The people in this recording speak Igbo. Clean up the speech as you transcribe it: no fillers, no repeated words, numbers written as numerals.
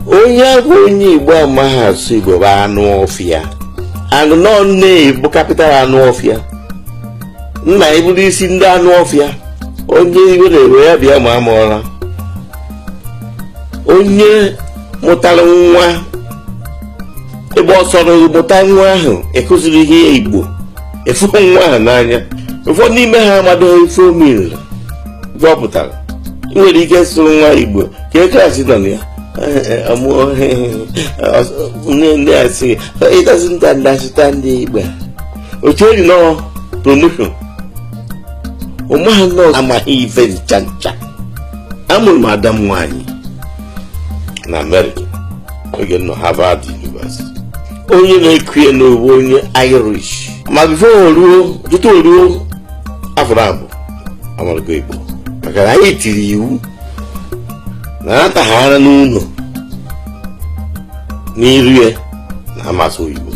onye ahụ onye Igbo amaghị asụ Igbo bụ anụ ọfịa. Anụ nọ na-ebu kapital anụ ọfịa. Nna eburu isi ndị anụ ọfịa. Onye Igbo na-ewe ya bịa ma amụọla. Onye mụtara nwa ebe ọ sọrọ mụta nwa ahụ ekụziri ihe Igbo efu nwa ahụ n'anya. Ụfọdụ n'ime ha amadoghị ife omiri ife ọ pụtara. Ị nwere ike sụrụ nwa Igbo ka e klaasị nọ na ya ndị asị it doesn't understand Igbo. Otu eri nọ promotion ụmụha nọ amaghị ife ncha ncha. Amụrụ m ada m nwaanyị na America oge nọ Harvard University. Onye na-ekue n'owu onye Irish ma before tutu o ruo afọ abụọ amarụgo Igbo maka na anyị tiri iwu na ataghara n'ụlọ n'iru ya na amasị Igbo.